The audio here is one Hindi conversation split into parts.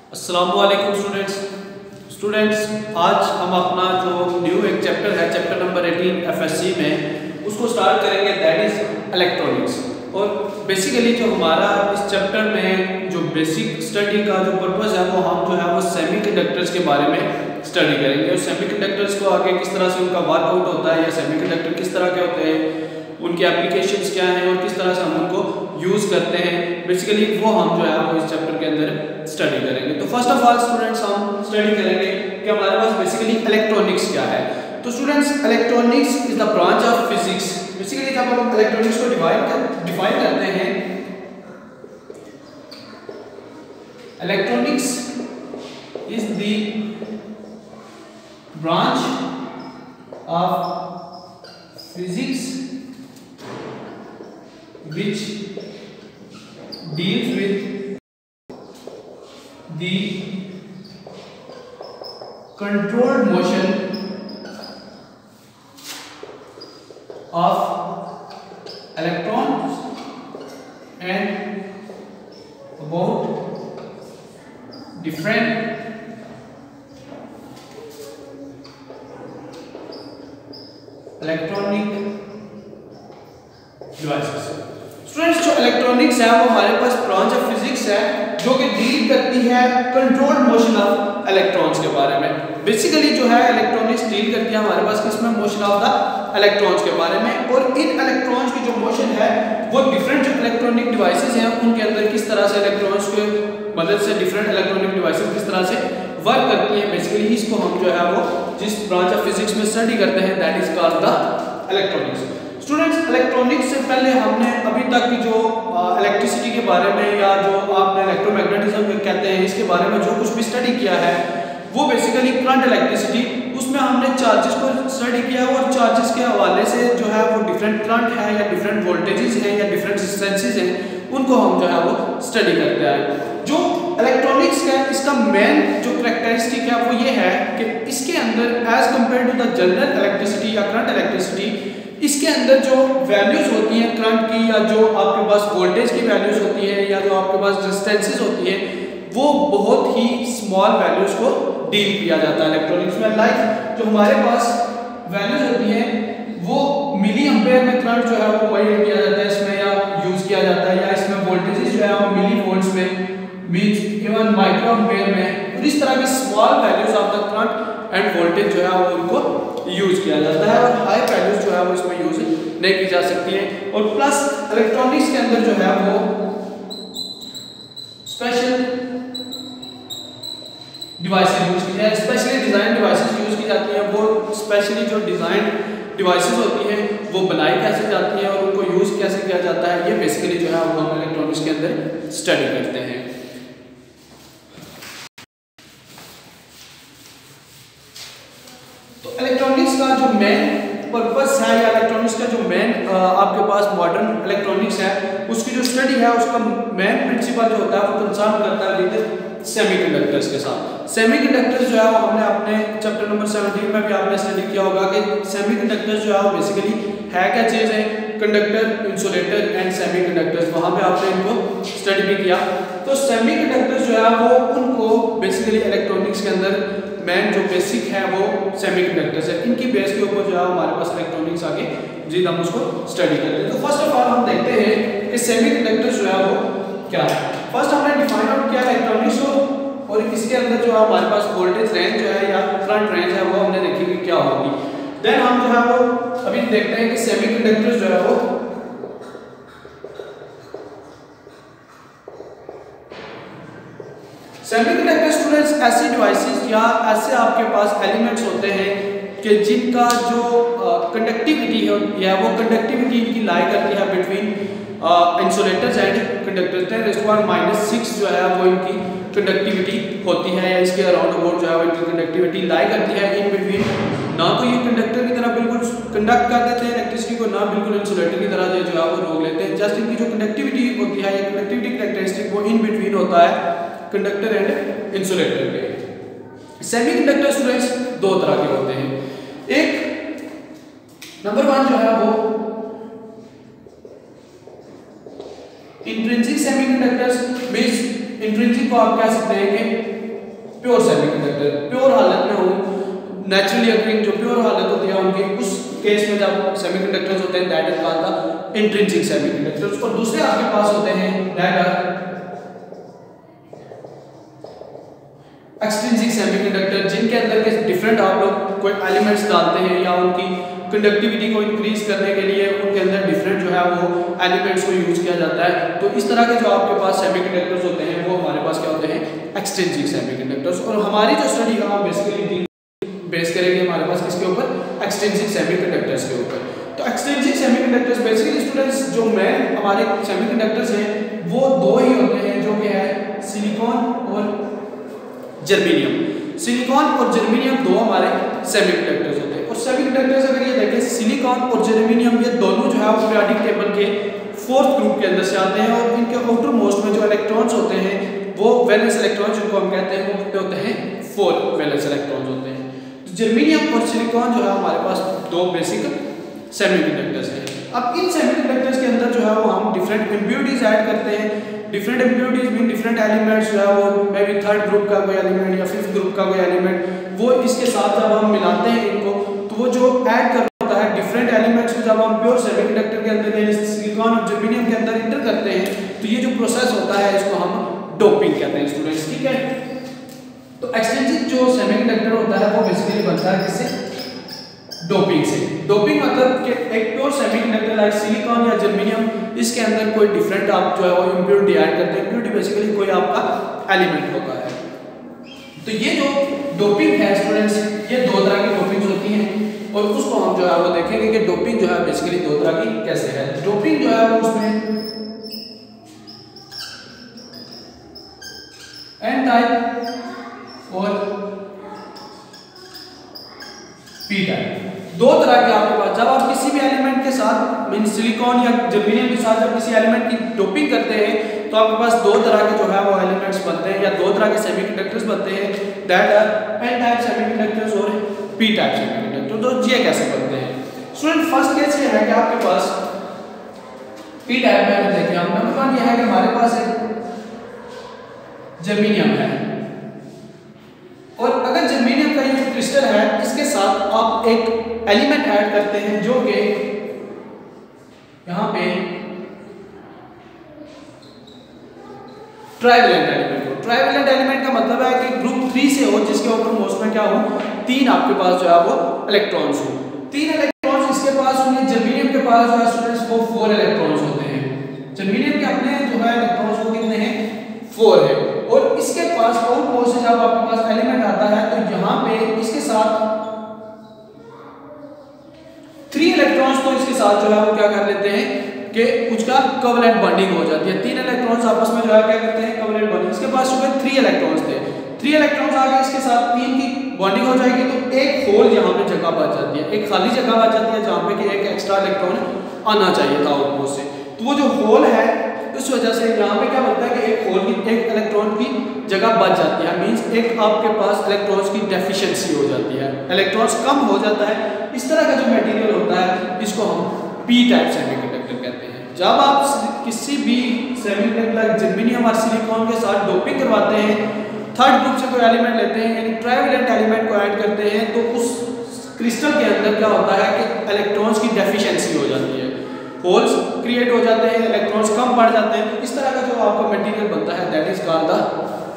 अस्सलामुअलैकुम स्टूडेंट्स, आज हम अपना जो न्यू एक चैप्टर है, चैप्टर नंबर 18 एफएससी में उसको स्टार्ट करेंगे, दैट इज इलेक्ट्रॉनिक्स। और बेसिकली जो हमारा इस चैप्टर में जो बेसिक स्टडी का जो पर्पस है वो हम जो है वो सेमीकंडक्टर्स के बारे में स्टडी करेंगे। और सेमीकंडक्टर्स को आगे किस तरह से उनका वर्कआउट होता है या सेमीकंडक्टर किस तरह के होते हैं, उनके एप्लीकेशंस क्या हैं और किस तरह से हम उनको यूज़ करते हैं, बेसिकली वो हम जो है वो इस चैप्टर के अंदर स्टडी करेंगे। तो फर्स्ट ऑफ ऑल स्टूडेंट्स हम स्टडी करेंगे कि हमारे पास बेसिकली इलेक्ट्रॉनिक्स क्या है। तो students, electronics is the branch of physics. Basically जब हम इलेक्ट्रॉनिक्स को डिफाइन करते हैं, electronics is the branch of physics which deals with the controlled motion of electrons and about different electronic devices। Students, जो इलेक्ट्रॉनिक्स है वो हमारे पास ब्रांच ऑफ फिजिक्स है जो कि डील करती है कंट्रोल्ड मोशन ऑफ इलेक्ट्रॉन्स के बारे में। बेसिकली जो है इलेक्ट्रॉनिक्स डील करती है हमारे पास किसमें, मोशन ऑफ द इलेक्ट्रॉन्स के बारे में। और इन इलेक्ट्रॉन्स की जो मोशन है वो डिफरेंट जो इलेक्ट्रॉनिक डिवाइसेस हैं उनके अंदर किस तरह से इलेक्ट्रॉन्स के मदद से डिफरेंट इलेक्ट्रॉनिक डिवाइसेस किस तरह से वर्क करती हैं। बेसिकली इसको हम जो है वो जिस ब्रांच ऑफ फिजिक्स में स्टडी करते हैं, that is called the electronics. Students, electronics से पहले हमने अभी तक की जो इलेक्ट्रिसिटी के बारे में या जो आपने इलेक्ट्रोमैग्नेटिज्म कहते हैं इसके बारे में जो कुछ भी स्टडी किया है वो बेसिकली करंट इलेक्ट्रिसिटी, उसमें हमने चार्जेस को स्टडी किया और चार्जेस के हवाले से जो है वो डिफरेंट करंट है या डिफरेंट वोल्टेजेस हैं या डिफरेंट रेजिस्टेंसेस हैं, उनको हम जो है वो स्टडी करते हैं। जो इलेक्ट्रॉनिक्स का इसका मेन जो कैरेक्टरिस्टिक है वो ये है कि इसके अंदर as compared to the general electricity या करंट इलेक्ट्रिसिटी, इसके अंदर जो वैल्यूज होती हैं करंट की या जो आपके पास वोल्टेज की वैल्यूज होती है या जो आपके पास रेजिस्टेंसेस होती है वो बहुत ही स्मॉल वैल्यूज को डील किया जाता है इलेक्ट्रॉनिक्स में। लाइक जो हमारे पास वैल्यूज होती हैं वो मिली एम्पेयर में करंट जो है वो मेजर किया जाता है इसमें या यूज किया जाता है, या इसमें वोल्टेजेस जो है वो मिली वोल्ट्स में मींस इवन माइक्रो एम्पेयर में। तो इस तरह के small values of the current end voltage जो है वो उनको यूज किया जाता है और हाई वैल्यूज जो है वो इसमें यूज नहीं की जा सकती है। और प्लस इलेक्ट्रॉनिक्स के अंदर जो है वो स्पेशल डिवाइसेस यूज की जाए, स्पेशली डिजाइन डिवाइसेस यूज की जाती हैं। वो स्पेशली जो डिजाइन डिवाइसेस होती हैं वो बनाई कैसे जाती हैं और उनको यूज कैसे किया जाता है, ये बेसिकली जो है वो हम इलेक्ट्रॉनिक्स के अंदर स्टडी करते हैं। तो इलेक्ट्रॉनिक्स का जो मेन पर्पस है या इलेक्ट्रॉनिक्स का जो मेन आपके पास मॉडर्न इलेक्ट्रॉनिक्स है उसकी जो स्टडी है उसका मेन प्रिंसिपल जो होता है वो कंसर्न करता है विद सेमीकंडक्टर्स के साथ। सेमीकंडक्टर्स जो है वो हमने अपने चैप्टर नंबर 17 में भी आपने स्टडी किया होगा कि सेमीकंडक्टर्स जो है वो बेसिकली है क्या चीज़ है, कंडक्टर, इंसुलेटर एंड सेमीकंडक्टर्स, वहाँ पे आपने इनको स्टडी भी किया। तो सेमीकंडक्टर्स जो है वो उनको बेसिकली इलेक्ट्रॉनिक्स के अंदर मेन जो बेसिक है वो सेमीकंडक्टर्स है, इनकी बेस के ऊपर जो है हमारे पास इलेक्ट्रॉनिक्स आगे जी हम उसको स्टडी करते हैं। तो फर्स्ट ऑफ ऑल हम देखते हैं कि सेमीकंडक्टर्स जो है वो क्या है। फर्स्ट हमने डिफाइन आउट किया इलेक्ट्रॉनिक्स को और इसके अंदर जो है हमारे पास वोल्टेज रेंज जो है या करंट रेंज है वो हमने देखी कि क्या होगी। देन हम जो है वो अभी देखते हैं कि सेमीकंडक्टर्स जो है वो सेमीकंडक्टर स्टूडेंट्स ऐसी डिवाइसेस या ऐसे आपके पास एलिमेंट्स होते हैं कि जिनका जो कंडक्टिविटी है वो कंडक्टिविटी इनकी लाई करती है बिटवीन इंसुलेटर्स एंड कंडक्टर्स। -6 जो है वो इनकी कंडक्टिविटी होती है या इसके अराउंड अबाउट जो है वो इनकी कंडक्टिविटी लाई करती है इन बिटवीन। ना तो ये कंडक्टर की तरह बिल्कुल कंडक्ट कर देते हैं इलेक्ट्रिसिटी को, ना बिल्कुल इंसुलेटर की तरह जो है वो रोक लेते हैं। जस्ट इनकी जो कंडक्टिविटी होती है या कंडक्टिविटी कैरेक्टरिस्टिक वो इन बिटवीन होता है कंडक्टर एंड इंसुलेटर के। सेमीकंडक्टर स्टूडेंट्स दो तरह के होते हैं। एक नंबर 1 जो है वो इंट्रिंसिक सेमीकंडक्टर्स मींस इंट्रिंसिक को आप कह सकते हैं कि प्योर सेमीकंडक्टर, प्योर हालत में हो, नेचुरली अकरिंग जो प्योर हालत होती है उनकी, उस केस में जब सेमीकंडक्टर्स होते हैं that is called the intrinsic semiconductors. और दूसरे आपके पास होते हैं दैट आर एक्सट्रिंसिक सेमीकंडक्टर, जिनके अंदर के डिफरेंट आप लोग कोई एलिमेंट्स डालते हैं या उनकी कंडक्टिविटी को इंक्रीज करने के लिए उनके अंदर डिफरेंट जो है वो एलिमेंट्स को यूज किया जाता है। तो इस तरह के जो आपके पास सेमीकंडक्टर्स होते हैं वो हमारे पास क्या होते हैं, एक्सट्रिंसिक सेमीकंडक्टर्स। और हमारी जो स्टडी है हम बेसिकली बेस करेंगे हमारे पास किसके ऊपर, एक्सट्रिंसिक सेमीकंडक्टर्स के ऊपर। तो एक्सट्रिंसिक सेमीकंडक्टर्स बेसिकली स्टूडेंट्स जो मेन हमारे सेमीकंडक्टर्स हैं वो दो ही होते हैं, जो कि है सिलिकॉन और जर्मेनियम। सिलिकॉन और जर्मेनियम दो हमारे सेमीकंडक्टर्स होते हैं। और सेमीकंडक्टर्स अगर ये देखें सिलिकॉन और जर्मेनियम ये दोनों जो है वो पीरियोडिक टेबल के 4th ग्रुप के अंदर से आते हैं। और इनके आउटर मोस्ट में जो इलेक्ट्रॉन्स होते हैं वो वैलेंस इलेक्ट्रॉन्स जिनको हम कहते हैं वो होते हैं 4 वैलेंस इलेक्ट्रॉन्स होते हैं। तो जर्मेनियम और सिलिकॉन जो है हमारे पास दो बेसिक सेमीकंडक्टर्स हैं। अब इन सेमीकंडक्टर्स के अंदर जो है वो हम डिफरेंट इम्प्योरिटीज ऐड करते हैं। Different impurities mean different elements जो है वो मे बी 3rd ग्रुप का कोई एलिमेंट या 5th ग्रुप का कोई एलिमेंट, वो इसके साथ जब हम मिलाते हैं इनको तो वो जो ऐड कर होता है डिफरेंट एलिमेंट्स को जब हम प्योर सेमीकंडक्टर के अंदर यानी सिलिकॉन और जर्मेनियम के अंदर इंटर करते हैं तो ये जो प्रोसेस होता है इसको हम डोपिंग कहते हैं स्टूडेंट्स, ठीक है। तो एक्सट्रिंसिक जो सेमीकंडक्टर होता है वो बेसिकली बनता है किससे, डोपिंग से। डोपिंग मतलब कि एक प्योर सेमीकंडक्टर लाइक सिलिकॉन या जर्मेनियम इसके अंदर कोई डिफरेंट आप जो है वो इम्प्योरिटी ऐड करते हैं। इम्प्योरिटी बेसिकली कोई आपका एलिमेंट होता है। तो ये जो डोपिंग है स्टूडेंट्स ये दो तरह की डोपिंग होती हैं और उसको हम जो है वो देखेंगे कि डोपिंग जो है बेसिकली दो तरह की कैसे है। डोपिंग जो है वो उसमें एन टाइप और पी टाइप, दो तरह के आपके पास। जब आप किसी भी एलिमेंट के साथ मीन सिलिकॉन या जर्मेनियम के साथ जब किसी एलिमेंट की डोपिंग करते हैं तो आपके पास दो तरह के जो है वो एलिमेंट्स बनते हैं या दो तरह के सेमीकंडक्टर्स बनते हैं, that are N type semiconductors और पी टाइप सेमीकंडक्टर। तो ये कैसे बनते हैं स्टूडेंट, फर्स्ट केस ये है कि आपके पास पी टाइप में देखें हम, नंबर 1 ये है कि हमारे पास एक जर्मेनियम है और अगर जर्मेनियम का ये क्रिस्टल है इसके साथ आप एक एलिमेंट ऐड करते हैं जो कि यहां पे ट्राइवेलेंट एलिमेंट हो। ट्राइवेलेंट एलिमेंट का मतलब है कि ग्रुप 3 से हो जिसके ऊपर मोस्ट में क्या हो 3 आपके पास जो है वो इलेक्ट्रॉन्स हो। 3 इलेक्ट्रॉन्स इसके पास होंगे, जर्मेनियम के पास जो है स्टूडेंट्स वो 4 इलेक्ट्रॉन्स होते हैं। जर्मेनियम के अपने जो है इलेक्ट्रॉन्स वो कितने हैं 4 है। और इसके पास आउटमोस्ट से जब आपके पास एलिमेंट आता है तो यहां पे इसके साथ 3 इलेक्ट्रॉन्स तो इसके साथ जो है वो क्या कर लेते हैं कि उसका कोवेलेंट बॉन्डिंग हो जाती है। 3 इलेक्ट्रॉन्स आपस में जो है क्या करते हैं कोवेलेंट बॉन्डिंग। इसके पास जो है 3 इलेक्ट्रॉन्स थे, 3 इलेक्ट्रॉन्स आ गए इसके साथ 3 की बॉन्डिंग हो जाएगी तो एक होल यहाँ पे जगह बच जाती है, एक खाली जगह बच जाती है जहाँ पे कि एक एक्स्ट्रा इलेक्ट्रॉन आना चाहिए था आउटमोस्ट से। तो वो जो होल है उस वजह से यहाँ पे क्या बनता है कि एक होल की एक इलेक्ट्रॉन की जगह बच जाती है, मींस एक आपके पास इलेक्ट्रॉन्स की डेफिशिएंसी हो जाती है, इलेक्ट्रॉन्स कम हो जाता है। इस तरह का जो मटेरियल होता है इसको हम पी टाइप सेमीकंडक्टर कहते हैं। जब आप किसी भी सेमीकंडक्टर जर्मेनियम और सिलिकॉन के साथ डोपिंग करवाते हैं, 3rd ग्रुप से कोई एलिमेंट लेते हैं यानी ट्राइवेलेंट एलिमेंट को ऐड करते हैं तो उस क्रिस्टल के अंदर क्या होता है कि इलेक्ट्रॉन्स की डेफिशिएंसी हो जाती है, होल्स क्रिएट हो जाते हैं, इलेक्ट्रॉन्स कम बढ़ जाते हैं। तो इस तरह का जो आपका मटेरियल बनता है that is called the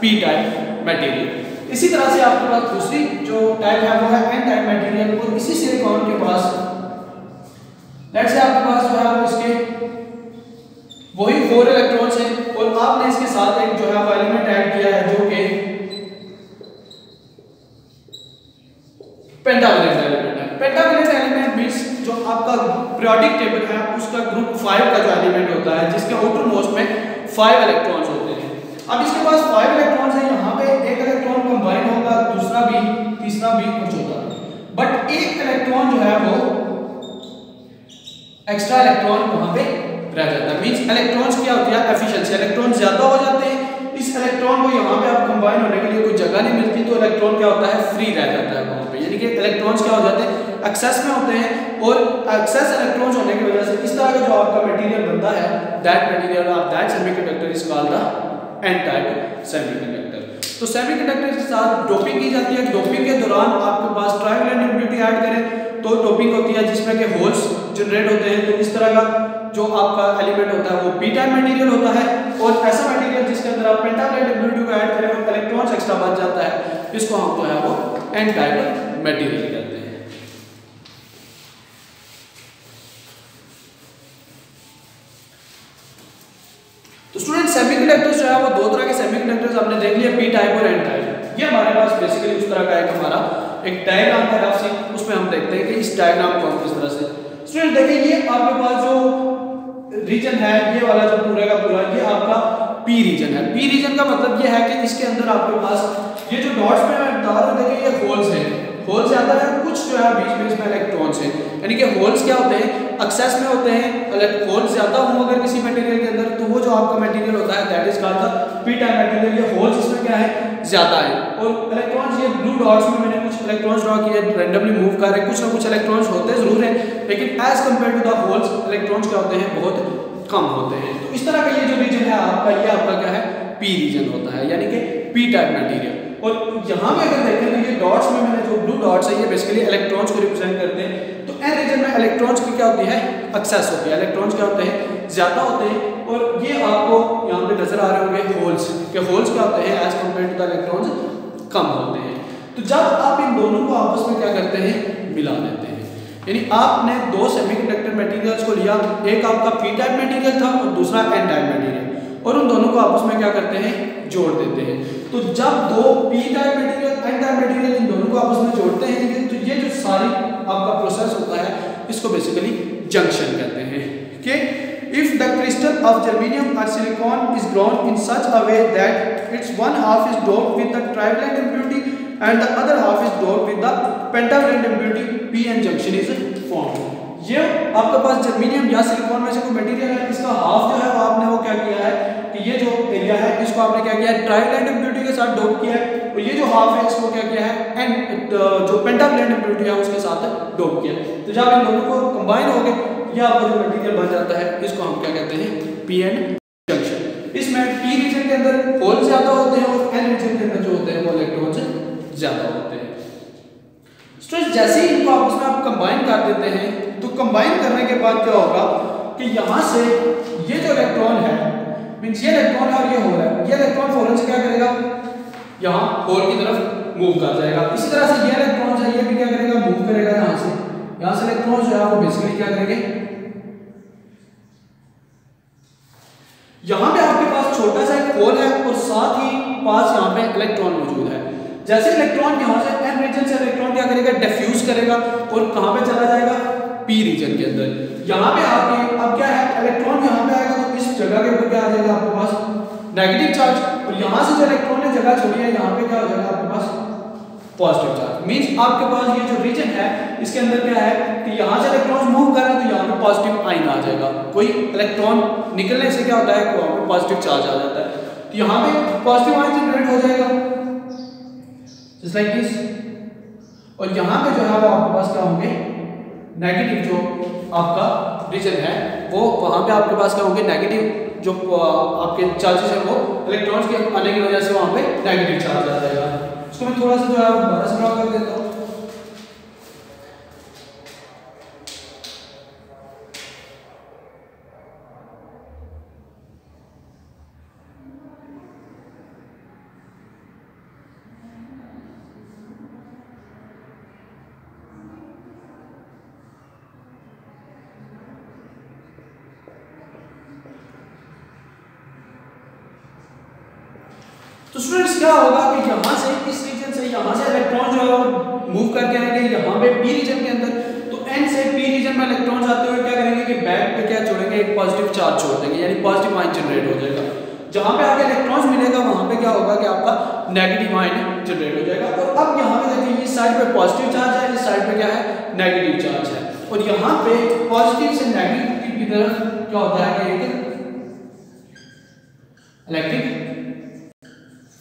P type material. इसी तरह से आपके पास दूसरी जो टाइप है वो है एन टाइप मटेरियल। और इसी सिलिकॉन के पास लेट्स से आपके पास जो है वो इसके वही 4 इलेक्ट्रॉन्स हैं और आपने इसके साथ एक जो है वो एलिमेंट ऐड किया है जो कि पेंटावलेंट एलिमेंट है। पेंटावलेंट एलिमेंट मींस जो आपका पीरियोडिक टेबल है उसका ग्रुप 5 का जो एलिमेंट होता है जिसके आउटर मोस्ट में 5 इलेक्ट्रॉन्स होते हैं। अब इसके पास 5 इलेक्ट्रॉन्स हैं, यहाँ पे एक इलेक्ट्रॉन कंबाइन होगा, दूसरा भी, तीसरा भी और चौथा भी, बट एक इलेक्ट्रॉन जो है वो एक्स्ट्रा इलेक्ट्रॉन वहां पे रह जाता है। मींस इलेक्ट्रॉन्स क्या होती है एफिशिएंसी, इलेक्ट्रॉन ज्यादा हो जाते हैं, इस इलेक्ट्रॉन को यहाँ पे आप कंबाइन होने के लिए कोई जगह नहीं मिलती तो इलेक्ट्रॉन क्या होता है फ्री रह जाता है वहां पे, यानी कि इलेक्ट्रॉन्स क्या हो जाते हैं एक्सेस में होते हैं और एक्सेस इलेक्ट्रॉन्स होने की वजह से इस तरह का जो आपका मटेरियल बनता है that material of that semiconductor is called the N type semiconductor. तो सेमीकंडक्टर के साथ डोपिंग की जाती है। डोपिंग के दौरान आपके पास ट्राइवैलेंट इम्प्योरिटी ऐड करें तो डोपिंग होती है जिसमें कि होल्स जनरेट होते हैं। तो इस तरह का जो आपका एलिमेंट होता है वो पी टाइप मटेरियल होता है, और ऐसा मटेरियल जिसके अंदर आप पेंटावैलेंट इम्प्योरिटी को ऐड करें और इलेक्ट्रॉन्स एक्स्ट्रा बच जाता है, इसको हम जो है वो एन टाइप मटेरियल कहते हैं। तो स्टूडेंट सेमीकंडक्टर्स जो है वो दो तरह के सेमीकंडक्टर्स आपने देख लिया, पी टाइप और एन टाइप। ये हमारे पास बेसिकली उस तरह का एक हमारा एक डायग्राम है रफ सी, उसमें हम देखते हैं कि इस डायग्राम को हम किस तरह से। स्टूडेंट देखिए ये आपके पास जो रीजन है, ये वाला जो पूरा का पूरा ये आपका पी रीजन है। पी रीजन का मतलब ये है कि इसके अंदर आपके पास ये जो डॉट्स में मैं बता रहा हूं, देखिए ये होल्स हैं, होल्स ज्यादा है, कुछ जो है बीच में इसमें इलेक्ट्रॉन्स हैं, यानी कि होल्स क्या होते हैं, एक्सेस में होते हैं। होल्स ज्यादा हो अगर किसी मटेरियल के अंदर तो वो जो आपका मटेरियल होता है that is called the P type material. ये होल्स इसमें क्या है, ज्यादा है, और इलेक्ट्रॉन्स ये ब्लू डॉट्स में मैंने कुछ इलेक्ट्रॉन्स ड्रॉ किए, रैंडमली मूव कर रहे हैं, कुछ ना कुछ इलेक्ट्रॉन्स होते जरूर हैं, लेकिन as compared to the holes electrons क्या होते हैं, बहुत कम होते हैं। तो इस तरह का ये जो रीजन है आपका, ये आपका क्या है, पी रीजन होता है, यानी कि पी टाइप मटेरियल। और यहाँ पे अगर देखें तो ये डॉट्स में मैंने जो ब्लू डॉट्स है ये बेसिकली इलेक्ट्रॉन्स को रिप्रेजेंट करते हैं। तो एन रीजन में इलेक्ट्रॉन्स की क्या होती है, एक्सेस होती है, इलेक्ट्रॉन्स क्या होते हैं, ज्यादा होते हैं। और ये आपको यहाँ पे नजर आ रहे होंगे होल्स, के होल्स क्या होते हैं as compared to the electrons कम होते हैं। तो जब आप इन दोनों को आपस में क्या करते हैं, मिला देते हैं, यानी आपने दो सेमीकंडक्टर मटेरियल्स को लिया, एक आपका पी टाइप मटेरियल था और दूसरा एन टाइप मटेरियल, और उन दोनों को आपस में क्या करते हैं, जोड़ देते हैं। तो जब दो P type material N type material इन दोनों को आपस में जोड़ते हैं तो ये जो सारी आपका प्रोसेस होता है इसको बेसिकली जंक्शन कहते हैं। कि if the crystal of germanium और silicon is ground in such a way that its one half is doped with the trivalent impurity and the other half is doped with the pentavalent impurity, P N junction is formed. ये आपके पास जर्मेनियम या सिलिकॉन में से कोई मटेरियल है, इसका हाफ जो है वो आपने वो क्या किया है कि ये जो एरिया है इसको आपने क्या किया है, ट्राइवैलेंट इम्प्योरिटी के साथ डोप किया है, और ये जो हाफ है इसको क्या किया है, एंड जो पेंटावैलेंट इम्प्योरिटी है उसके साथ डोप किया है। तो जब इन दोनों को कंबाइन हो गए ये आपका जो मटेरियल बन जाता है, इसको हम क्या कहते हैं, पी एन जंक्शन। इसमें पी रीजन के अंदर होल ज्यादा होते हैं और एन रीजन के अंदर जो होते हैं वो इलेक्ट्रॉन्स ज्यादा होते हैं। स्टूडेंट्स जैसे ही इनको आपस में आप कंबाइन कर देते हैं तो कंबाइन करने के बाद क्या होगा कि यहाँ से ये जो इलेक्ट्रॉन है, मींस ये इलेक्ट्रॉन है और ये होल है, ये इलेक्ट्रॉन फौरन से क्या करेगा, यहाँ होल की तरफ मूव कर जाएगा। इसी तरह से ये इलेक्ट्रॉन है ये भी क्या करेगा, मूव करेगा यहाँ से इलेक्ट्रॉन जो है वो बेसिकली क्या करेंगे, यहाँ पे आपके पास छोटा सा एक होल है और साथ ही पास यहाँ पे इलेक्ट्रॉन मौजूद है। जैसे इलेक्ट्रॉन यहाँ से एन रीजन से इलेक्ट्रॉन क्या करेगा, डिफ्यूज करेगा और कहाँ पे चला जाएगा, पी रीजन के अंदर। यहाँ पे आके अब क्या है, इलेक्ट्रॉन यहाँ पे आएगा तो इस जगह के ऊपर क्या आ जाएगा आपके पास, नेगेटिव चार्ज, और यहाँ से जो इलेक्ट्रॉन ने जगह छोड़ी है यहाँ पे क्या हो जाएगा आपके पास, पॉजिटिव चार्ज। मींस आपके पास ये जो रीजन है इसके अंदर क्या है कि यहाँ से इलेक्ट्रॉन मूव कर रहे हैं तो यहाँ पे पॉजिटिव आइन आ जाएगा, कोई इलेक्ट्रॉन निकलने से क्या होता है, वहाँ पे पॉजिटिव चार्ज आ जाता है, तो यहाँ पे पॉजिटिव आइन जनरेट हो जाएगा जस्ट लाइक दिस, और यहाँ पे जो है वो आपके पास क्या होंगे, नेगेटिव जो आपका रीजन है वो वहाँ पे आपके पास क्या होंगे, नेगेटिव जो आपके चार्जेस है वो इलेक्ट्रॉन्स के आने की वजह से वहाँ पे नेगेटिव चार्ज आ जाएगा। इसको मैं थोड़ा सा जो है दोबारा से ड्रॉ कर देता हूँ। तो स्टूडेंट्स क्या होगा कि यहाँ से इस रीजन से यहाँ से इलेक्ट्रॉन जो है मूव करके आएंगे यहाँ पे पी रीजन के अंदर, तो एन से पी रीजन में इलेक्ट्रॉन आते हुए क्या करेंगे कि बैक पे क्या छोड़ेंगे, एक पॉजिटिव चार्ज छोड़ देंगे, यानी पॉजिटिव आयन जनरेट हो जाएगा। जहाँ पे आगे इलेक्ट्रॉन्स मिलेगा वहाँ पे क्या होगा कि आपका नेगेटिव आयन जनरेट हो जाएगा। और अब यहाँ पे देखिए इस साइड पे पॉजिटिव चार्ज है, इस साइड पे क्या है, नेगेटिव चार्ज है, और यहाँ पे पॉजिटिव से नेगेटिव की तरफ क्या होता है कि एक इलेक्ट्रिक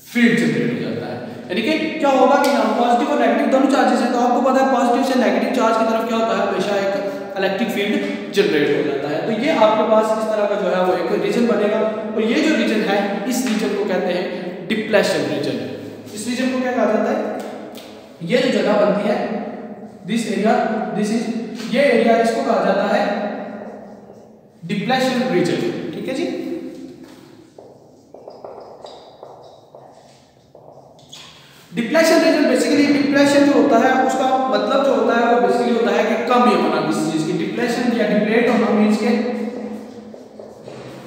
फील्ड जनरेट हो जाता है। यानी कि क्या होगा कि यहाँ पॉजिटिव और नेगेटिव दोनों चार्जेस हैं, तो आपको पता है पॉजिटिव से नेगेटिव चार्ज की तरफ क्या होता है, हमेशा एक इलेक्ट्रिक फील्ड जनरेट हो जाता है। तो ये आपके पास इस तरह का जो है वो एक रीजन बनेगा, और ये जो रीजन है इस रीजन को कहते हैं डिप्लेशन रीजन। इस रीजन को क्या कहा जाता है, ये जो जगह बनती है दिस एरिया, दिस इज ये एरिया, इसको कहा जाता है डिप्लेशन रीजन। ठीक है जी। डिप्लेशन रीजन बेसिकली, डिप्लेशन जो होता है उसका मतलब जो होता है वो बेसिकली होता है कि कमी होना किसी चीज की। डिप्लेशन या डिप्लेट होना मींस के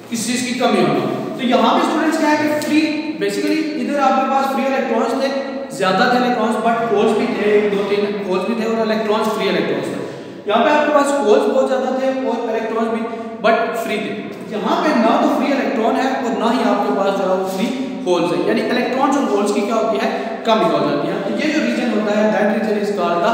किसी चीज की कमी होना। तो यहाँ पे स्टूडेंट्स क्या है कि फ्री, बेसिकली इधर आपके पास फ्री इलेक्ट्रॉन्स थे, ज्यादा थे इलेक्ट्रॉन्स, बट होल्स भी थे, 2-3 होल्स भी थे और इलेक्ट्रॉन्स फ्री इलेक्ट्रॉन्स थे। यहाँ पे आपके पास होल्स बहुत ज्यादा थे और इलेक्ट्रॉन्स भी, बट फ्री थे। यहाँ पे ना तो फ्री इलेक्ट्रॉन है और ना ही आपके पास जो है फ्री होल्स है, यानी इलेक्ट्रॉन्स और होल्स की क्या होती है, कमी हो जाती है। तो ये जो रीजन होता है that region is called the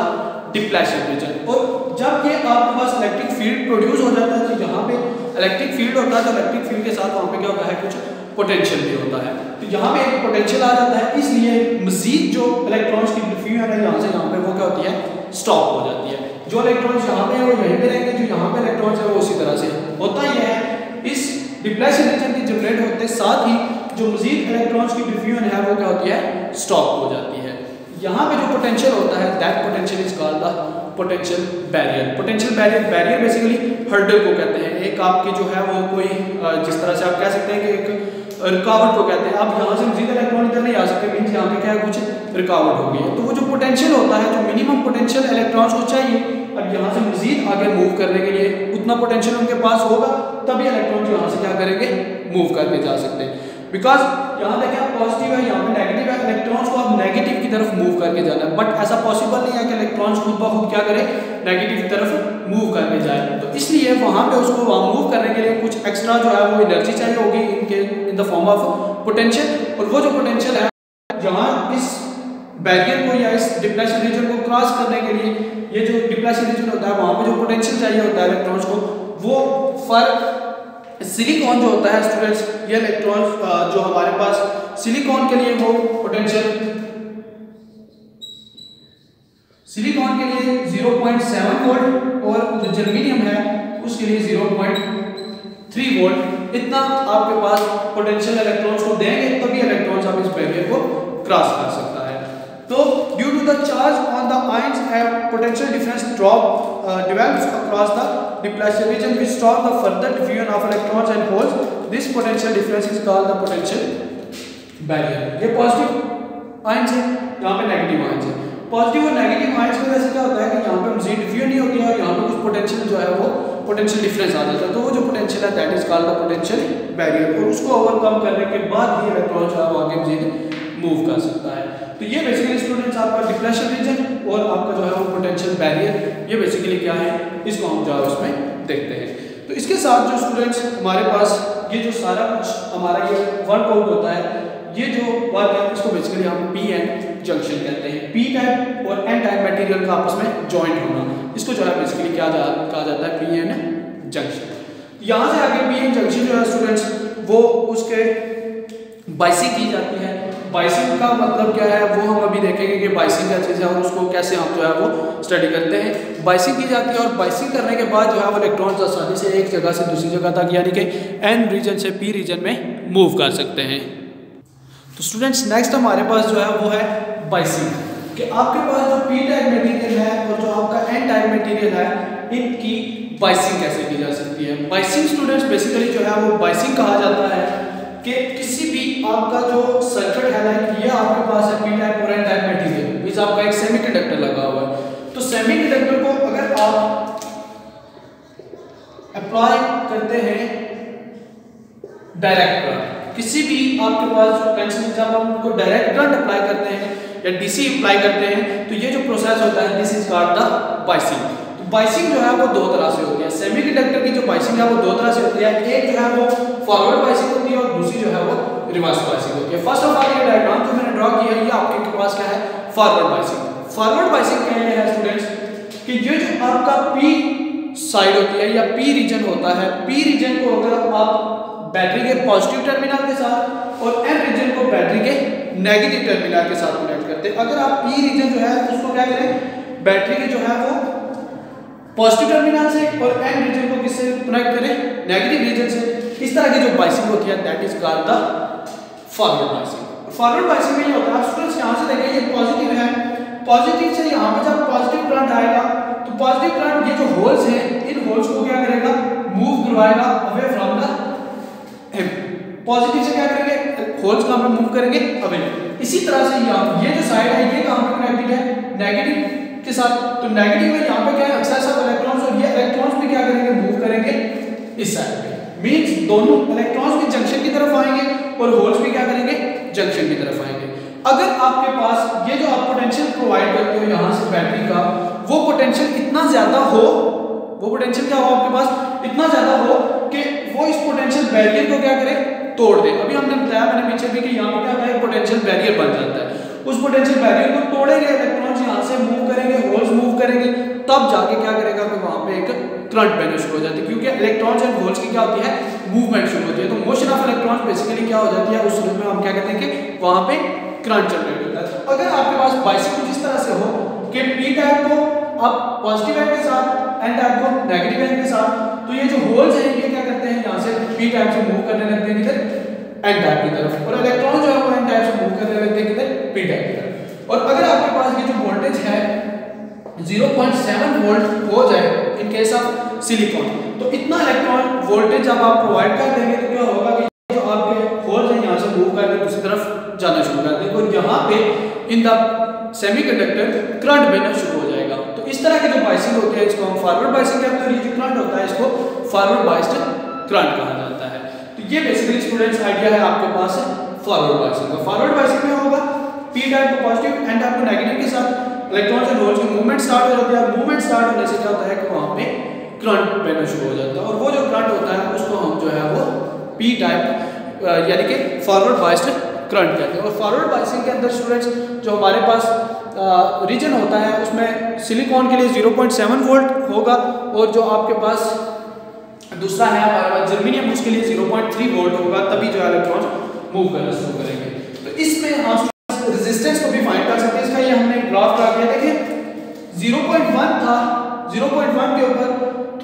depletion region. और जब ये आपके पास इलेक्ट्रिक फील्ड प्रोड्यूस हो जाता है, तो यहाँ पे इलेक्ट्रिक फील्ड होता है, तो इलेक्ट्रिक फील्ड के साथ वहाँ पे क्या होता है, कुछ पोटेंशियल भी होता है। तो यहाँ पे एक पोटेंशियल आ जाता है, इसलिए मजीद जो इलेक्ट्रॉन्स की डिफ्यूजन है यहाँ से यहाँ पे वो क्या होती है, स्टॉप हो जाती है। जो इलेक्ट्रॉन्स यहाँ पे है वो यहीं पे रहेंगे, जो यहाँ पे इलेक्ट्रॉन्स है वो उसी तरह से होता ही है। इस डिप्लेशन रीजन की जनरेट होते साथ ही जो मजीद इलेक्ट्रॉन्स की डिफ्यूजन है वो क्या होती है, स्टॉप हो जाती है। यहाँ पे जो पोटेंशियल होता है that potential is called the potential barrier. Potential barrier, barrier basically hurdle को कहते हैं। एक आपकी जो है वो कोई जिस तरह से आप कह सकते हैं कि एक रुकावट को कहते हैं। अब यहाँ से मजीद इलेक्ट्रॉन इधर नहीं आ सकते, मीन्स यहाँ पे क्या है, कुछ रुकावट हो गई है। तो वो जो पोटेंशियल होता है, जो मिनिमम पोटेंशियल इलेक्ट्रॉन्स को चाहिए, अब यहाँ से मजीद आगे मूव करने के लिए उतना पोटेंशियल उनके पास होगा, तभी इलेक्ट्रॉन यहाँ से क्या करेंगे, मूव करके जा सकते हैं। बिकॉज यहाँ देखें आप पॉजिटिव है, यहाँ पे नेगेटिव है, इलेक्ट्रॉन्स को आप नेगेटिव की तरफ मूव करके जाना है, बट ऐसा पॉसिबल नहीं है कि इलेक्ट्रॉन्स खुद ब खुद क्या करें, नेगेटिव की तरफ मूव करके जाए। तो इसलिए वहाँ पे उसको वहाँ मूव करने के लिए कुछ एक्स्ट्रा जो है वो एनर्जी चाहिए होगी इनके in the form of potential. और वो जो पोटेंशियल है जहाँ इस बैरियर को या इस डिप्लेशन रीजन को क्रॉस करने के लिए, ये जो डिप्लेशन रीजन होता है वहाँ पे जो पोटेंशियल चाहिए होता है इलेक्ट्रॉन्स को, वो फॉर सिलिकॉन जो होता है स्टूडेंट्स, ये इलेक्ट्रॉन्स जो हमारे पास सिलिकॉन के लिए वो पोटेंशियल, सिलिकॉन के लिए 0.7 वोल्ट और जो जर्मेनियम है उसके लिए 0.3 वोल्ट, इतना आपके पास पोटेंशियल इलेक्ट्रॉन्स को देंगे तभी इलेक्ट्रॉन्स आप इस बैरियर को क्रॉस कर सकता है। तो due to the charge on the ions have potential difference drop develops across the depletion region which stop the further diffusion of electrons and holes. This potential difference is called the potential barrier. ये पॉजिटिव आयंस है, यहाँ पे नेगेटिव आयंस है। पॉजिटिव और नेगेटिव आयंस की वजह से क्या होता है कि यहाँ पे मजीद डिफ्यूजन नहीं होती है और यहाँ पे कुछ पोटेंशियल जो है वो पोटेंशियल डिफरेंस आ जाता है। तो वो जो पोटेंशियल है that is called the potential barrier, और उसको ओवरकम करने के बाद ही इलेक्ट्रॉन जो है वो आगे मजीद मूव कर सकता है। तो ये बेसिकली स्टूडेंट्स आपका डिप्लेशन रीजन और आपका जो है वो पोटेंशियल बैरियर, ये बेसिकली क्या है, इसको हम जो है उसमें देखते हैं। तो इसके साथ जो स्टूडेंट्स हमारे पास ये जो सारा कुछ हमारा ये वर्कआउट होता है, ये जो वर्क है इसको बेसिकली हम पी एन जंक्शन कहते हैं। पी टाइप और एन टाइप मटेरियल का आपस में जॉइंट होना, इसको जो है बेसिकली क्या कहा जाता है, पी एन जंक्शन। यहाँ से आगे पी एन जंक्शन जो है स्टूडेंट्स वो उसके बाइसिंग की जाती है। बाइसिंग का मतलब क्या है वो हम अभी देखेंगे कि बाइसिंग क्या चीज़ है और उसको कैसे हम जो है वो स्टडी करते हैं। बाइसिंग की जाती है और बाइसिंग करने के बाद जो है वो इलेक्ट्रॉन्स आसानी से एक जगह से दूसरी जगह तक यानी कि एन रीजन से पी रीजन में मूव कर सकते हैं। तो स्टूडेंट्स नेक्स्ट हमारे पास जो है वो है बाइसिंग, कि आपके पास जो पी टाइप मटेरियल है और जो आपका एन टाइप मटेरियल है इनकी बाइसिंग कैसे की जा सकती है। बाइसिंग स्टूडेंट्स बेसिकली जो है वो बाइसिंग कहा जाता है कि किसी भी आपका जो सर्किट है लाइक ये आपके पास है पी टाइप और एन टाइप मटेरियल, मींस आपका एक सेमीकंडक्टर लगा हुआ है। तो सेमीकंडक्टर को अगर आप अप्लाई करते हैं डायरेक्ट करंट, किसी भी आपके पास जो करंट जब हम उनको डायरेक्ट करंट अप्लाई करते हैं या डीसी अप्लाई करते हैं तो ये जो प्रोसेस होता है this is called the biasing. तो बाइसिंग जो है वो दो तरह से होती है। सेमीकंडक्टर की जो बाइसिंग है वो दो तरह से होती है, एक जो है वो फॉरवर्ड बाइसिंग होती है और दूसरी जो है वो रिवर्स बाइसिंग होती है। फर्स्ट ऑफ ऑल ये डायग्राम जो मैंने ड्रॉ किया है ये आपके पास क्या है, फॉरवर्ड बाइसिंग। फॉरवर्ड बाइसिंग क्या है स्टूडेंट्स कि ये जो आपका पी साइड होती है या पी रीजन होता है, पी रीजन को अगर आप बैटरी के पॉजिटिव टर्मिनल के साथ और एन रीजन को बैटरी के नेगेटिव टर्मिनल के साथ कनेक्ट करते हैं। अगर आप पी रीजन जो है उसको क्या करें, बैटरी के जो है वो पॉजिटिव टर्मिनल से और एन रीजन को किससे कनेक्ट करें, नेगेटिव रीजन से। इस तरह की जो बाइसिंग होती है that is called the forward biasing. Forward biasing में ये होता है, स्टूडेंट्स यहाँ से देखें ये पॉजिटिव है, पॉजिटिव से यहाँ पे जब पॉजिटिव करंट आएगा तो पॉजिटिव करंट ये जो होल्स हैं इन होल्स को क्या करेगा, मूव करवाएगा away from the them. Positive से क्या करेंगे, होल्स कहाँ पे मूव करेंगे, अवे। इसी तरह से यहाँ ये जो साइड है ये कहाँ पे कनेक्टेड है, नेगेटिव के साथ। तो नेगेटिव में यहाँ पे क्या है, एक्सेस ऑफ इलेक्ट्रॉन्स, और ये इलेक्ट्रॉन्स भी क्या करेंगे, मूव करेंगे इस साइड पे। मींस दोनों इलेक्ट्रॉन्स भी जंक्शन की तरफ आएंगे और होल्स भी क्या करेंगे, जंक्शन की तरफ आएंगे। अगर आपके पास ये जो आप पोटेंशियल प्रोवाइड करते हो यहाँ से बैटरी का, वो पोटेंशियल इतना ज्यादा हो, वो पोटेंशियल क्या हो आपके पास, इतना ज्यादा हो कि वो इस पोटेंशियल बैरियर को क्या करे, तोड़ दे। अभी हमने बताया मैंने पीछे भी कि यहाँ पे क्या है, पोटेंशियल बैरियर बन जाता है। उस पोटेंशियल बैरियर को तोड़ेंगे, इलेक्ट्रॉन्स यहाँ से मूव करेंगे, होल्स मूव करेंगे, तब जाके क्या करेगा कि वहाँ पे एक करंट बहना शुरू हो जाती है, क्योंकि इलेक्ट्रॉन्स एंड होल्स की क्या होती है, मूवमेंट शुरू होती है। तो मोशन ऑफ इलेक्ट्रॉन्स बेसिकली क्या हो जाती है, उस रूप में हम क्या कहते हैं कि वहाँ पे करंट जनरेट होता है। अगर आपके पास बायसिंग कुछ इस तरह से हो कि पी टाइप को आप पॉजिटिव एंड के साथ, एन टाइप को नेगेटिव एंड के साथ, तो ये जो होल्स हैं ये क्या करते हैं, यहाँ से पी टाइप से मूव करने लगते हैं किधर, एन टाइप की तरफ, और इलेक्ट्रॉन जो है वो एन टाइप से मूव करने लगते हैं किधर, पी टाइप की तरफ। और अगर आपके पास ये जो वोल्टेज है 0.7 वोल्ट हो जाए इन केस ऑफ सिलिकॉन, तो इतना इलेक्ट्रॉन वोल्टेज जब आप प्रोवाइड कर देंगे तो क्या होगा कि जो आपके होल्स हैं यहाँ से मूव करके दूसरी तरफ जाना शुरू कर देंगे, और यहाँ पे इन द सेमीकंडक्टर करंट बहना शुरू हो जाएगा। तो इस तरह की जो बायसिंग होती है इसको हम फॉरवर्ड बायसिंग कहते हैं, और ये जो करंट होता है इसको फॉरवर्ड बायस्ड करंट कहा जाता है। तो ये बेसिकली स्टूडेंट्स आइडिया है आपके पास फॉरवर्ड बायसिंग का। फॉरवर्ड बायसिंग में होगा पी टाइप को पॉजिटिव, एन टाइप को नेगेटिव के साथ इलेक्ट्रॉन्स एंड होल्स की मूवमेंट स्टार्ट हो जाती है। मूवमेंट स्टार्ट होने से क्या होता है कि वहाँ पे करंट बहना शुरू हो जाता है, और वो जो करंट होता है उसको हम जो है वो पी टाइप यानी कि फॉरवर्ड बायस्ड करंट कहते हैं। और फॉरवर्ड बायसिंग के अंदर स्टूडेंट्स जो हमारे पास रीजन होता है उसमें सिलिकॉन के लिए 0.7 वोल्ट होगा, और जो आपके पास दूसरा है हमारे पास जर्मेनियम, उसके लिए 0.3 वोल्ट होगा, तभी जो इलेक्ट्रॉन्स मूव करना शुरू करेंगे। तो इसमें हम रेजिस्टेंस को भी फाइंड कर सकते हैं। इसका ये हमने ग्राफ ड्रा किया, देखिए 0.1 था, 0.1 के ऊपर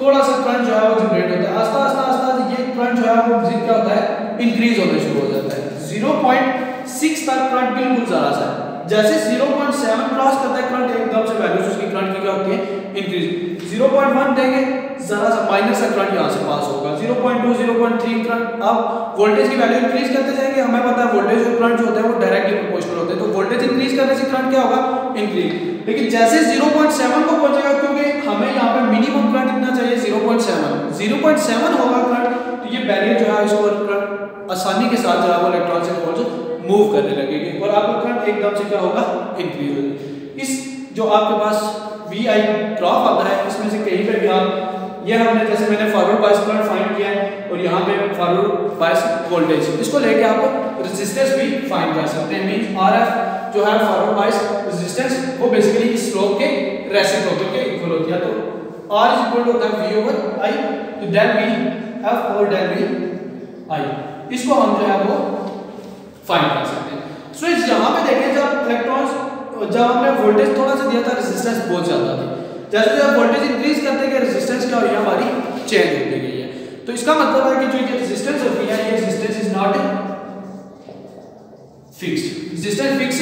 थोड़ा सा करंट जो है वो जनरेट होता है, आस्ता आस्ता आस्ता ये करंट जो है वो क्या होता है, इंक्रीज होना शुरू हो जाता है। 0.6 तक करंट बिल्कुल जरा सा है, जैसे 0.7 क्रॉस करता है करंट एकदम से वैल्यूज उसकी करंट की क्या होती है, इंक्रीज। 0.1 देंगे जरा सा माइनस का करंट यहाँ से पास होगा, 0.2 0.3 करंट। अब वोल्टेज की वैल्यू इंक्रीज करते जाएंगे, हमें पता है वोल्टेज और करंट जो होता है वो डायरेक्टली प्रोपोर्शनल होते हैं, तो वोल्टेज इंक्रीज करने से करंट क्या होगा, इंक्रीज। लेकिन जैसे 0.7 को पहुंचेगा, क्योंकि हमें यहाँ पे मिनिमम करंट इतना चाहिए 0.7 होगा करंट, तो ये बैरियर जो है इसको करंट आसानी के साथ जो है वो इलेक्ट्रॉन से होल्स मूव करने लगेगी, और आपका करंट एकदम से क्या होगा, इंक्रीज होगा। इस जो आपके पास VI ग्राफ आता है इसमें से कहीं पे भी आप ये हमने जैसे मैंने फॉरवर्ड बायस करंट फाइंड किया है, और यहाँ पे फॉरवर्ड बायस वोल्टेज, इसको लेके आप रेजिस्टेंस भी फाइंड कर सकते हैं। मींस RF जो है फॉरवर्ड बायस रेजिस्टेंस, वो बेसिकली इस स्लोप के रेसिप्रोकल के इक्वल होती है। तो R इज इक्वल होता है V/I, तो del V F और del V I, इसको हम जो है वो फाइंड कर सकते हैं। सो इस यहाँ पे देखें जब इलेक्ट्रॉन्स, जब हमने वोल्टेज थोड़ा सा दिया था रेजिस्टेंस बहुत ज्यादा थी, जैसे जब वोल्टेज इंक्रीज करते गए रेजिस्टेंस क्या हुई है, हमारी चेंज होती गई है। तो इसका मतलब है कि जो ये रेजिस्टेंस होती है ये resistance is not fixed, resistance fix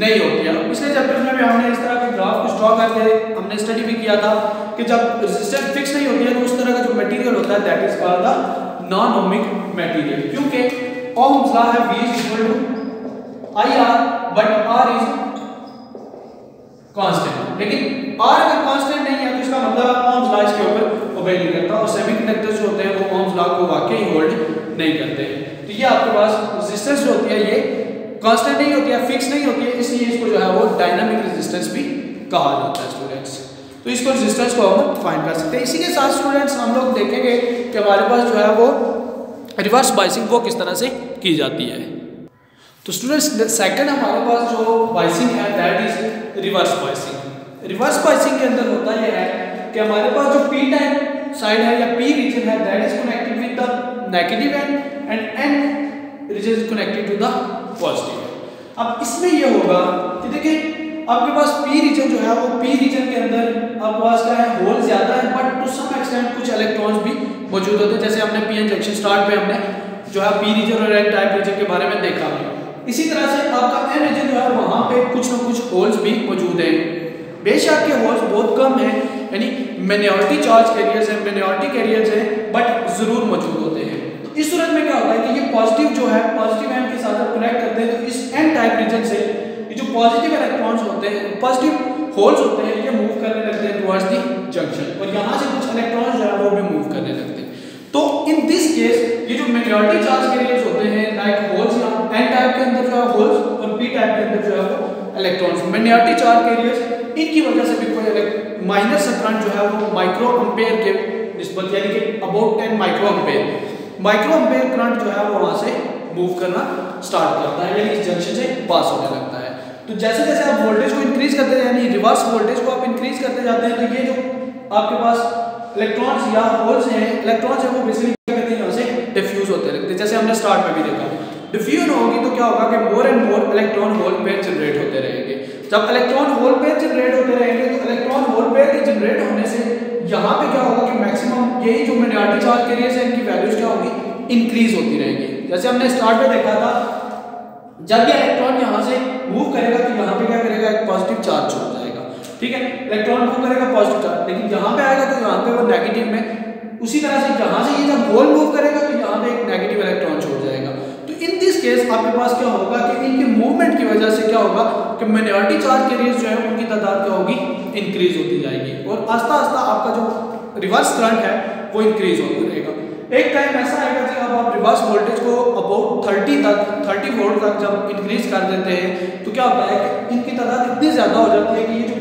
नहीं होती है। पिछले चैप्टर में भी हमने इस तरह के ग्राफ को ड्रॉ करके हमने स्टडी भी किया था कि जब रेजिस्टेंस फिक्स नहीं होती है तो उस तरह का जो मटेरियल होता है that is called the non ohmic material, क्योंकि ओम्स लॉ है V is equal to IR, but R is constant. लेकिन R अगर कांस्टेंट नहीं है तो इसका मतलब ओम्स लॉ इसके ऊपर ओबे नहीं करता, और सेमीकंडक्टर्स जो होते हैं वो ओम्स लॉ को वाकई होल्ड नहीं करते हैं। तो ये आपके पास रेजिस्टेंस जो होती है ये कांस्टेंट नहीं होती है, फिक्स नहीं होती है, इसलिए इसको जो है वो डायनामिक रेजिस्टेंस भी कहा जाता है स्टूडेंट्स। तो इसको रेजिस्टेंस को हम फाइंड कर सकते हैं। इसी के साथ स्टूडेंट्स हम लोग देखेंगे कि हमारे पास जो है वो रिवर्स बायसिंग वो किस तरह से की जाती है। तो स्टूडेंट्स सेकंड हमारे पास जो बायसिंग है that is reverse biasing. Reverse biasing के अंदर होता यह है कि हमारे पास जो पी टाइप साइड है या पी रीजन है that is connected with the negative and N region is connected to the positive. अब इसमें ये होगा कि देखिए आपके पास पी रीजन जो है वो पी रीजन के अंदर आपके पास क्या है, होल ज्यादा है, बट टू सम एक्सटेंट कुछ इलेक्ट्रॉन्स भी मौजूद होते हैं। जैसे हमने पीएन जंक्शन स्टार्ट पे हमने जो है पी रीजन और एन टाइप रीजन के बारे में देखा है। इसी तरह से आपका एन रीजन जो है वहाँ पे कुछ ना कुछ होल्स भी मौजूद हैं, बेशक के होल्स बहुत कम हैं, यानी माइनॉरिटी चार्ज कैरियर्स हैं, माइनॉरिटी कैरियर्स हैं, बट ज़रूर मौजूद होते हैं। तो इस सूरत में क्या होता है कि ये पॉजिटिव जो है पॉजिटिव एंड के साथ कनेक्ट करते हैं, तो इस एन टाइप रीजन से ये जो पॉजिटिव इलेक्ट्रॉन्स होते हैं, पॉजिटिव होल्स होते हैं, ये मूव करने लगते हैं टुवर्ड्स दी जंक्शन, और यहाँ से कुछ इलेक्ट्रॉन्स जो है वो भी मूव करने लगते हैं। तो इन दिस केस ये जो माइनॉरिटी चार्ज कैरियर्स होते हैं लाइक होल्स, या एन टाइप के अंदर जो है होल्स और पी टाइप के अंदर जो है वो इलेक्ट्रॉन्स, माइनॉरिटी चार्ज कैरियर्स, इनकी वजह से भी कोई माइनस करंट जो है वो माइक्रो एम्पेयर के निस्बत यानी कि अबाउट 10 माइक्रो एम्पेयर करंट जो है वो वहाँ से मूव करना स्टार्ट करता है, यानी इस जंक्शन से पास होने लगता है। तो जैसे जैसे आप वोल्टेज को इंक्रीज करते हैं, यानी रिवर्स वोल्टेज को आप इंक्रीज करते जाते हैं, तो ये जो आपके पास इलेक्ट्रॉन्स या होल्स हैं, इलेक्ट्रॉन्स हैं, वो बेसिकली क्या करते हैं यहाँ से डिफ्यूज होते रहते हैं। जैसे हमने स्टार्ट में भी देखा, डिफ्यूजन होगी तो क्या होगा कि more and more electron hole pair generate होते रहेंगे। जब इलेक्ट्रॉन होल पेयर जनरेट होते रहेंगे तो इलेक्ट्रॉन होल पेयर के जनरेट होने से यहाँ पे क्या होगा कि मैक्सिमम यही जो माइनॉरिटी चार्ज कैरियर्स हैं इनकी वैल्यूज क्या होगी, इंक्रीज होती रहेंगी। जैसे हमने स्टार्ट में देखा था, जब ये इलेक्ट्रॉन यहाँ से मूव करेगा तो यहाँ पे क्या करेगा, एक पॉजिटिव चार्ज छोड़ जाएगा, ठीक है, इलेक्ट्रॉन मूव करेगा पॉजिटिव चार्ज, लेकिन यहाँ पे आएगा तो यहाँ पे वो नेगेटिव में, उसी तरह से यहाँ से ये जब होल मूव करेगा तो यहाँ पे एक नेगेटिव इलेक्ट्रॉन छोड़ जाएगा। तो इन दिस केस आपके पास क्या होगा कि इनके मूवमेंट की वजह से क्या होगा कि माइनॉरिटी चार्ज कैरियर्स जो है उनकी तादाद क्या होगी, इंक्रीज होती जाएगी, और आस्ता आस्ता आपका जो रिवर्स करंट है वो इंक्रीज होता रहेगा। एक टाइम ऐसा आएगा कि अब आप रिवर्स वोल्टेज को अबाउट 30 वोल्ट तक जब इंक्रीज कर देते हैं तो क्या होता है कि इनकी तादाद इतनी ज़्यादा हो जाती है कि ये जो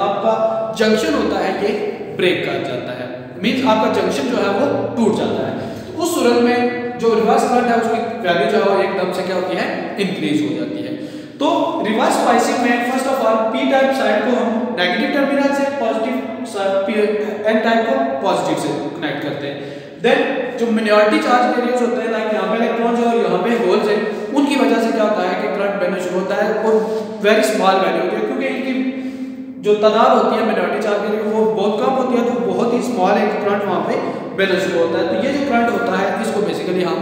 आपका जंक्शन होता है ये ब्रेक कर जाता है, मीन्स आपका जंक्शन जो है वो टूट जाता है। तो उस सूरत में जो रिवर्स करंट है उसकी वैल्यू जो है एकदम से क्या होती है, इंक्रीज हो जाती है। तो रिवर्स बायसिंग में first of all P type side को हम नेगेटिव टर्मिनल से, पॉजिटिव एन टाइप को पॉजिटिव से कनेक्ट करते हैं। देन जो माइनॉरिटी चार्ज कैरियर्स होते हैं लाइक यहाँ पे इलेक्ट्रॉन्स और यहाँ पे होल्स हैं, उनकी वजह से क्या होता है कि करंट बहना शुरू होता है और वेरी स्मॉल वैल्यू होती है, क्योंकि इनकी जो तादाद होती है माइनॉरिटी चार्ज कैरियर वो बहुत कम होती है, तो बहुत ही स्मॉल एक करंट वहाँ पे बहना शुरू होता है। तो ये जो करंट होता है इसको बेसिकली हम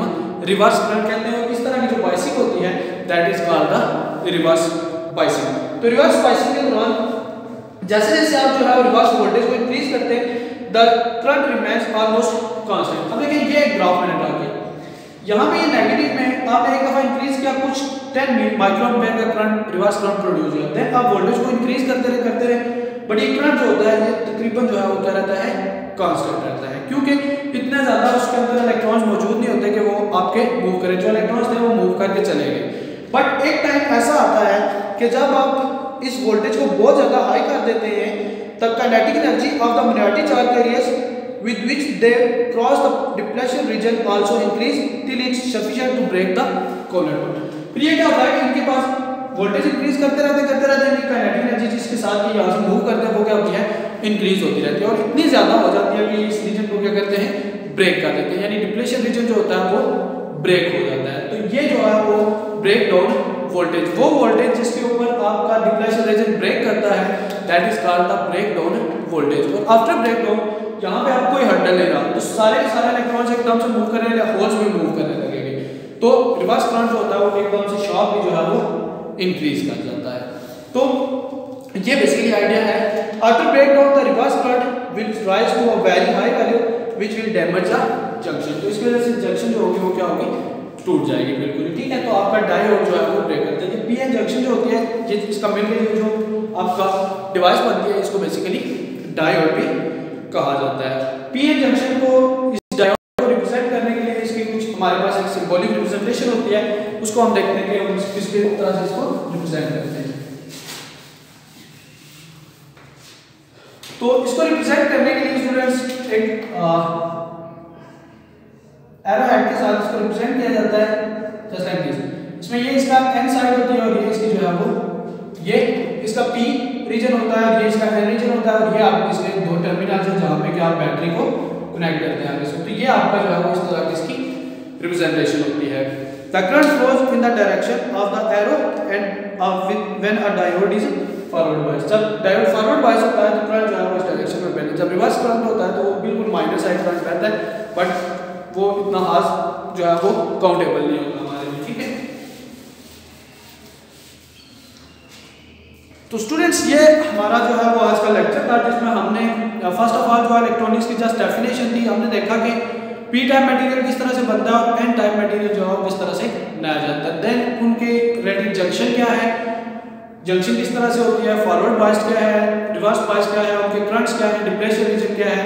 रिवर्स करंट कहते हैं, और इस तरह की जो बाइसिंग होती है that is called the reverse biasing. तो रिवर्स बाइसिंग के दौरान जैसे जैसे आप जो है रिवर्स वोल्टेज को इंक्रीज करते हैं the current remains almost constant. अब देखिए ये एक ग्राफ मैंने ड्रा किया, यहाँ पे ये नेगेटिव में आपने एक दफा इंक्रीज किया, कुछ 10 माइक्रो एम्पेयर का करंट रिवर्स करंट प्रोड्यूस हो जाता है। आप वोल्टेज को इंक्रीज करते रहे, बट ये करंट जो होता है ये तकरीबन जो है वो क्या रहता है, कांस्टेंट रहता है, क्योंकि इतने ज़्यादा उसके अंदर इलेक्ट्रॉन्स मौजूद नहीं होते कि वो आपके मूव करें, जो इलेक्ट्रॉन्स थे वो मूव करके चले गए। बट एक टाइम ऐसा आता है कि जब आप इस वोल्टेज को बहुत ज़्यादा हाई कर देते हैं, तब kinetic energy of the minority charge carriers with which they cross the depletion region also increase till it's sufficient to break the covalent bond। फिर ये क्या होता है कि इनके पास वोल्टेज इंक्रीज करते रहते हैं, इनकी काइनेटिक एनर्जी जिसके साथ ये यहाँ से मूव करते हैं वो क्या होती है, इंक्रीज होती रहती है, और इतनी ज़्यादा हो जाती है कि इस रीजन को क्या करते हैं, ब्रेक कर देते हैं, यानी डिप्लेशन रीजन जो होता है वो ब्रेक हो जाता है। तो ये जो है वो ब्रेक डाउन वोल्टेज, वो वोल्टेज जिसके ऊपर आपका डिप्लेशन रीजन ब्रेक करता है that is called the break down voltage. और आफ्टर ब्रेक डाउन यहाँ पे आप कोई हर्डल नहीं रहा, तो सारे के सारे इलेक्ट्रॉन्स एकदम से मूव करने लगे, होल्स भी मूव करने लगेंगे, तो रिवर्स करंट जो होता है वो एकदम से शॉक भी जो है वो इंक्रीज कर जाता है। तो ये बेसिकली आइडिया है। After break down the reverse current will rise to a very high value which will damage the junction. तो इसकी वजह से जंक्शन जो होगी वो क्या होगी, टूट जाएगी बिल्कुल, ठीक है। तो आपका डायोड जो है वो ब्रेक करता है। पीएन जंक्शन जो होती है, इसका मिलकर जो आपका डिवाइस बनती है इसको बेसिकली डायोड भी कहा जाता है। पीएन जंक्शन को इस डायोड को रिप्रेजेंट करने के लिए इसकी कुछ हमारे पास एक सिंबॉलिक रिप्रेजेंटेशन होती है, उसको हम देखते हैं कि हम किस तरह से इसको रिप्रेजेंट करते हैं। तो इसको रिप्रेजेंट करने के लिए स्टूडेंट्स एक एरो हेड के साथ इसको रिप्रेजेंट किया जाता है जस्ट लाइक दिस। इसमें ये इसका एन साइड होती है और ये इसकी जो है वो ये इसका पी रीजन होता है, ये इसका एन रीजन होता है, और ये आप इसके दो टर्मिनल है जहाँ पे कि आप बैटरी को कनेक्ट करते हैं आगे से। तो ये आपका जो है वो इस तरह की इसकी रिप्रेजेंटेशन होती है। The current flows in the direction of the arrow and when a diode is forward bias. जब डायोड फॉरवर्ड बायस होता है तो करंट जो है वो इस डायरेक्शन में बहता है। जब रिवर्स करंट होता है तो वो बिल्कुल माइनस साइड करंट बहता है, बट वो इतना खास जो है वो काउंटेबल नहीं होगा हमारे लिए, ठीक है। तो स्टूडेंट्स ये हमारा जो है वो आज का लेक्चर था, जिसमें हमने फर्स्ट ऑफ ऑल जो है इलेक्ट्रॉनिक्स की जस्ट डेफिनेशन दी। हमने देखा कि पी टाइप मटेरियल किस तरह से बनता है और एन टाइप मटेरियल जो है किस तरह से बनाया जाता है। देन उनके रेडियल जंक्शन क्या है, जंक्शन किस तरह से होती है, फॉरवर्ड बायस क्या है, रिवर्स बायस क्या है, उनके करंट्स क्या है, डिप्लेशन रीजन क्या है।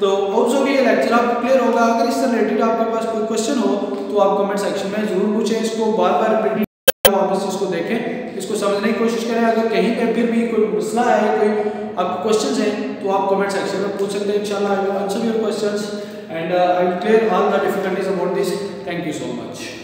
तो होप्स कि ये लेक्चर आपको क्लियर होगा। अगर इससे रिलेटेड आपके पास कोई क्वेश्चन हो तो आप कमेंट सेक्शन में जरूर पूछें। इसको बार बार रिपीट वापस इसको देखें, इसको समझने की कोशिश करें। अगर कहीं पे फिर भी कोई मसला है, कोई आपके क्वेश्चंस हैं, तो आप कमेंट सेक्शन में पूछ सकते हैं। इंशाल्लाह I will answer your questions and I will clear all the difficulties about this. Thank you so much.